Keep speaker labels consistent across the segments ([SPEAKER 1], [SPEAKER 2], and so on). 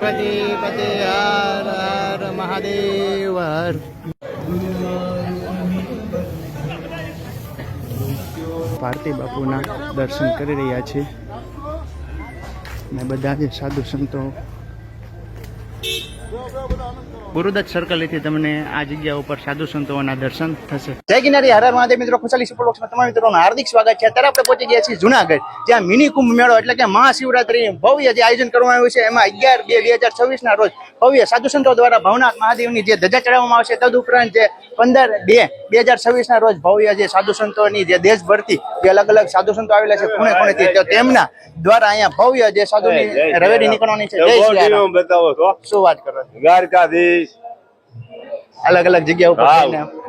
[SPEAKER 1] ગણપતિ પતે હર હર મહાદેવ હર. ભારતી બાપુના દર્શન કરી રહ્યા છે ને બધા જ સાધુ સંતો. ગુરુદત્ત સર્કલથી તમને આ જગ્યા ઉપર સાધુ સંતોના દર્શન થશે. જય ગિરનારી, હર હર મહાદેવ. મિત્રો, ખુશાલી સુપરલોક્સમાં તમામ મિત્રોનું હાર્દિક સ્વાગત છે. અત્યારે આપણે પહોંચી ગયા છીએ જુનાગઢ, જ્યાં મિની કુંભ મેળો એટલે કે મહાશિવરાત્રી ભવ્ય જે આયોજન કરવામાં આવ્યું છે, એમાં 11/2/2026 રોજ ભવ્ય સાધુ સંતો દ્વારા ભવનાથ મહાદેવની જે ધજા ચડાવવામાં આવશે, તદુપરાંત જે 15/2/2026 રોજ ભવ્ય જે સાધુ સંતોની જે દેશભરથી જે અલગ અલગ સાધુ સંતો આવેલા છે ખૂણે ખૂણેથી, તો તેમના દ્વારા અહીંયા ભવ્ય જે સાધુની રવેડી નીકળવાની છે. જય શ્રી રામ. બતાવો તો શું વાત કરો, દ્વારકાધીશ અલગ અલગ જગ્યા ઉપર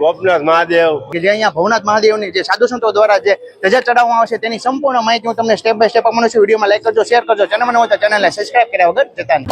[SPEAKER 1] ગોપનાથ મહાદેવ કે જે અહીંયા ભવનાથ મહાદેવની જે સાધુ સંતો દ્વારા જે ધજા ચડાવવામાં આવશે તેની સંપૂર્ણ માહિતી હું તમને સ્ટેપ બાય સ્ટેપ આપવાનો છું. વિડીયોમાં લાઈક કરજો, શેર કરજો, ચેનલમાં નવા હોય તો ચેનલને સબસ્ક્રાઇબ કર્યા વગર જતા નહીં.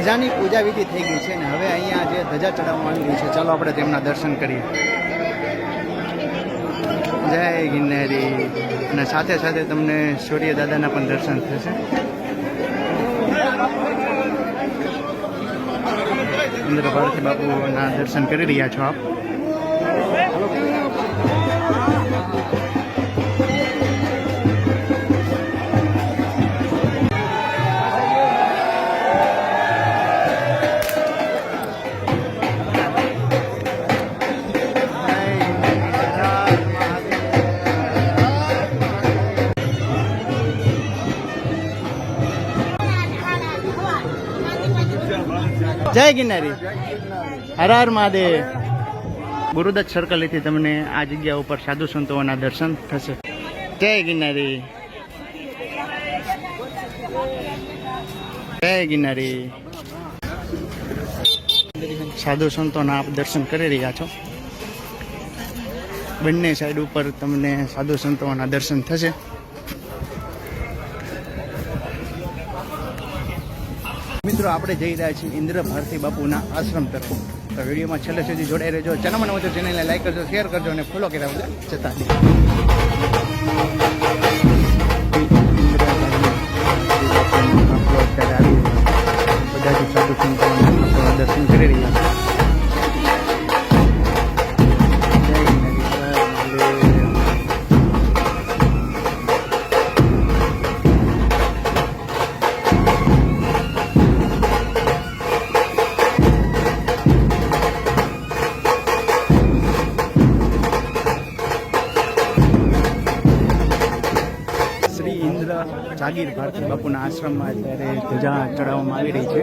[SPEAKER 1] ધજાની પૂજા વિધિ થઈ ગઈ છે ને હવે અહીંયા જે ધજા ચડાવવામાં આવી રહી છે, ચાલો આપણે તેમના દર્શન કરીએ. જય ગિરનારી. અને સાથે સાથે તમને સૂર્ય દાદાના પણ દર્શન થશે. ઇન્દ્ર ભારતી બાપુના દર્શન કરી રહ્યા છો આપ. જય ગિરનારી, હર હર મહાદેવ. ગુરુદત્ત સર્કલથી તમને આ જગ્યા ઉપર સાધુ સંતોના દર્શન થશે. જય ગિરનારી, જય ગિરનારી. સાધુ સંતોના આપ દર્શન કરી રહ્યા છો. બંને સાઈડ ઉપર તમને સાધુ સંતોના દર્શન થશે. મિત્રો, આપણે જઈ રહ્યા છીએ ઇન્દ્ર ભારતી બાપુના આશ્રમ તરફ. તો વિડીયોમાં છેલ્લે સુધી જોડાઈ રહેજો. ચેનલમાં નવો તો ચેનલને લાઈક કરજો, શેર કરજો અને ફોલો કર્યા વગર જતા નહીં. બધા જ સાધુ સંતોના દર્શન કરી રહ્યા છે. જાગીર ભારતી બાપુના આશ્રમમાં અત્યારે ધજા ચડાવવામાં આવી રહી છે.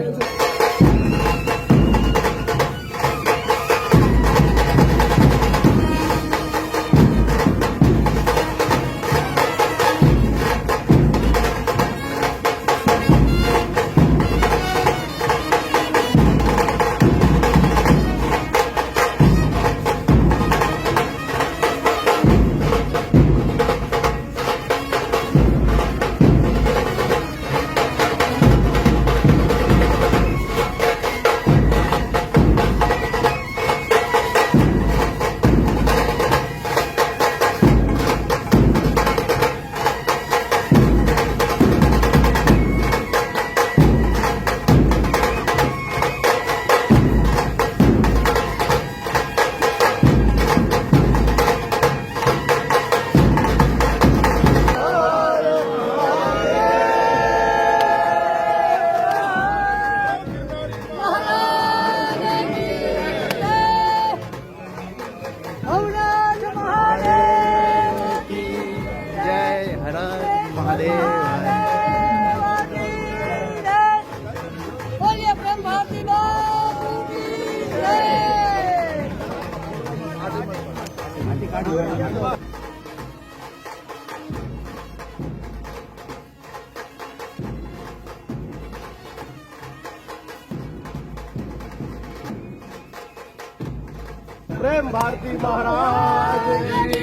[SPEAKER 2] प्रेम भारती महाराज की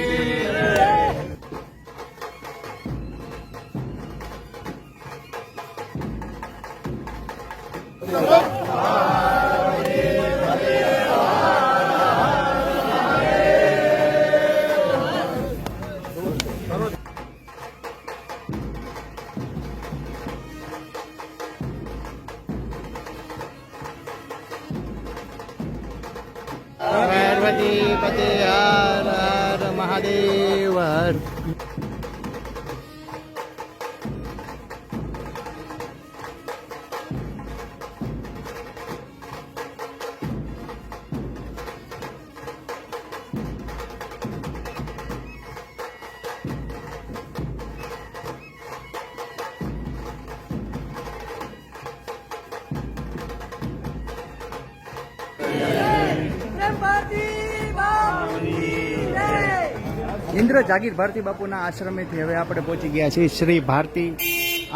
[SPEAKER 1] पार्वती पते हर हर महादेव हर. ઇન્દ્ર જાગીર ભારતી બાપુના આશ્રમેથી હવે આપણે પહોંચી ગયા છીએ શ્રી ભારતી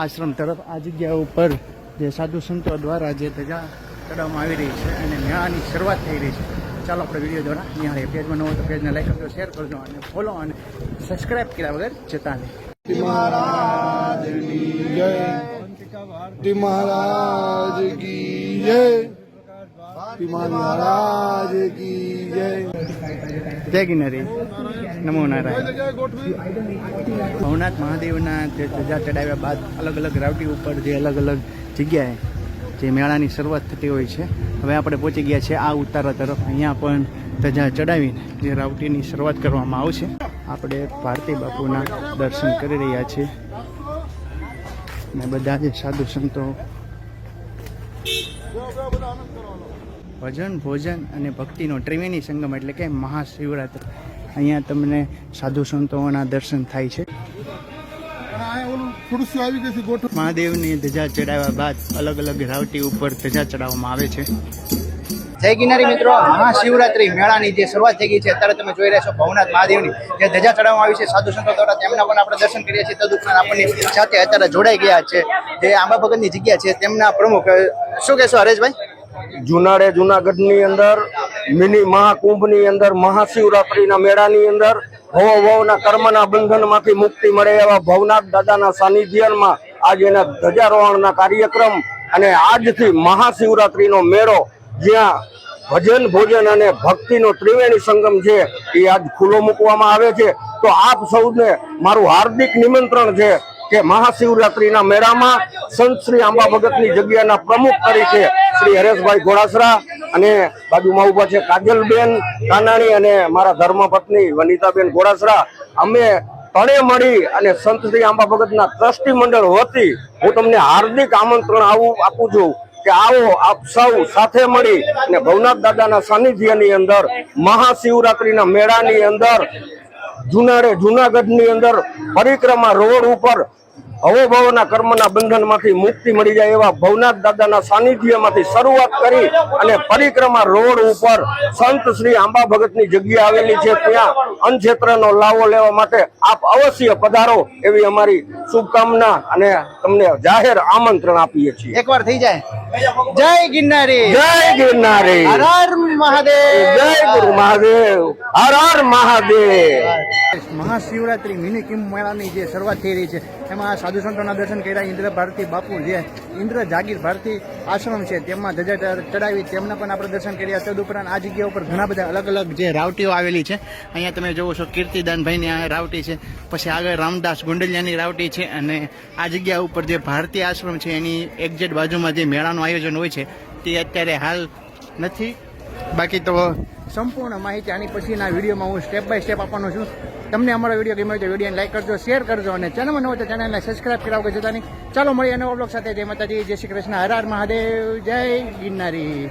[SPEAKER 1] આશ્રમ તરફ. આ જગ્યા ઉપર જે સાધુ સંતો દ્વારા જે ધજા ચડાવવામાં આવી રહી છે અને મેળાની શરૂઆત થઈ રહી છે. ચાલો આપણે વિડીયો દ્વારા નિહાળીએ. પેજમાં ન હોય તો પેજને લાઈક કરજો, શેર કરજો અને ફોલો અને સબસ્ક્રાઇબ કર્યા વગર જતા નહીં.
[SPEAKER 2] महाराज की जय, महाराज की जय, महाराज की जय.
[SPEAKER 1] જય ગિરનારી, નમો નારાયણ. ભવનાથ મહાદેવના જે ધજા ચડાવ્યા બાદ અલગ અલગ રાવટી ઉપર જે અલગ અલગ જગ્યાએ જે મેળાની શરૂઆત થતી હોય છે, હવે આપણે પહોંચી ગયા છીએ આ ઉતારા તરફ. અહીંયા પણ ધજા ચડાવીને જે રાવટીની શરૂઆત કરવામાં આવશે. આપણે ભારતી બાપુના દર્શન કરી રહ્યા છીએ અને બધા જે સાધુ સંતો ભજન, ભોજન અને ભક્તિનો ત્રિવેણી સંગમ એટલે કે મહાશિવરાત્રિ. અહીંયા તમને સાધુ સંતોના દર્શન થાય છે. મહાદેવની ધજા ચડાવ્યા બાદ અલગ અલગ રાવટી ઉપર ધજા ચડાવવામાં આવે છે. જય ગિરનારી મિત્રો, મહાશિવરાત્રી મેળાની જે શરૂઆત થઈ ગઈ છે અત્યારે તમે જોઈ રહ્યા છો ભવનાથ મહાદેવની જે ધજા ચડાવવામાં આવી છે સાધુ સંતો દ્વારા, તેમના પણ આપણે દર્શન કરીએ છીએ. તદુપરાંત આપણની સાથે અત્યારે જોડાઈ ગયા છે જે આંબા ભગતની જગ્યા છે તેમના પ્રમુખ. શું કહેશો હરેશભાઈ?
[SPEAKER 2] જુનાડે જુનાગઢની અંદર મિની મહાકુંભની અંદર મહાશિવરાત્રીના મેળાની અંદર ભવના કર્મના બંધનમાંથી મુક્તિ મળે એવા ભવનાથ દાદાના સાનિધ્યમાં આજે એના ધ્વજારોહણના કાર્યક્રમ અને આજથી મહાશિવરાત્રીનો મેળો જ્યાં ભજન, ભોજન અને ભક્તિનો ત્રિવેણી સંગમ છે એ આજ ખુલ્લો મૂકવામાં આવે છે. તો આપ સૌને મારું હાર્દિક નિમંત્રણ છે કે મહાશિવરાત્રીના મેળામાં સંત શ્રી આંબા ભગતની જગ્યાના પ્રમુખ તરીકે શ્રી હરેશભાઈ ઘોડાસરા અને બાજુમાં ઉભા છે કાજલબેન કાનાણી અને મારા ધર્મપત્ની વનિતાબેન ઘોડાસરા, અમે તણે મળી અને સંત શ્રી આંબા ભગતના ટ્રસ્ટી મંડળ વતી હું તમને હાર્દિક આમંત્રણ આપું છું કે આવો આપ સૌ સાથે મળી અને ભવનાથ દાદાના સાનિધ્યની અંદર મહાશિવરાત્રીના મેળાની અંદર જુનાગઢની અંદર પરિક્રમા રોડ ઉપર હવોભવના કર્મના બંધનમાંથી મુક્તિ મળી જાય એવા ભવનાથ દાદાના સાનિધ્યમાંથી શરૂઆત કરી અને પરિક્રમા રોડ ઉપર સંત શ્રી આંબા ભગતની જગ્યા આવેલી છે, ત્યાં અન્નક્ષેત્રનો લાવો લેવા માટે આપ અવશ્ય પધારો એવી અમારી શુભકામના અને તમને જાહેર આમંત્રણ આપીએ છીએ.
[SPEAKER 1] એકવાર થઈ જાય. જય ગિરનારી,
[SPEAKER 2] જય ગિરનારી,
[SPEAKER 1] હર હર મહાદેવ,
[SPEAKER 2] જય ગુરુ મહાદેવ, હર હર મહાદેવ.
[SPEAKER 1] મહાશિવરાત્રી મિની કુંભ મેળાની જે શરૂઆત થઈ રહી છે એમાં સાધુ સંતોના દર્શન કર્યા. ઇન્દ્ર ભારતી બાપુ જે ઇન્દ્ર જાગીર ભારતી આશ્રમ છે તેમાં ધજા ચડાવી તેમના પણ આપણે દર્શન કર્યા. તદુપરાંત આ જગ્યા ઉપર ઘણા બધા અલગ અલગ જે રાવટીઓ આવેલી છે. અહીંયા તમે જોવો છો કીર્તિદાનભાઈની આ રાવટી છે, પછી આગળ રામદાસ ગુંડલિયાની રાવટી છે, અને આ જગ્યા ઉપર જે ભારતી આશ્રમ છે એની એક્ઝેક્ટ બાજુમાં જે મેળાનું આયોજન હોય છે તે અત્યારે હાલ નથી. બાકી તો સંપૂર્ણ માહિતી આની પછીના વિડીયોમાં હું સ્ટેપ બાય સ્ટેપ આપવાનો છું. તમને અમારો વિડીયો ગમ્યો તો વિડીયોને લાઈક કરજો, શેર કરજો, અને ચેનલમાં ન હોય તો ચેનલને સબસ્ક્રાઈબ કરાવો કે જતા નહીં. ચાલો મળીએ નવા બ્લોગ સાથે. જય માતાજી, જય શ્રી કૃષ્ણ, હર હર મહાદેવ, જય ગિરનારી.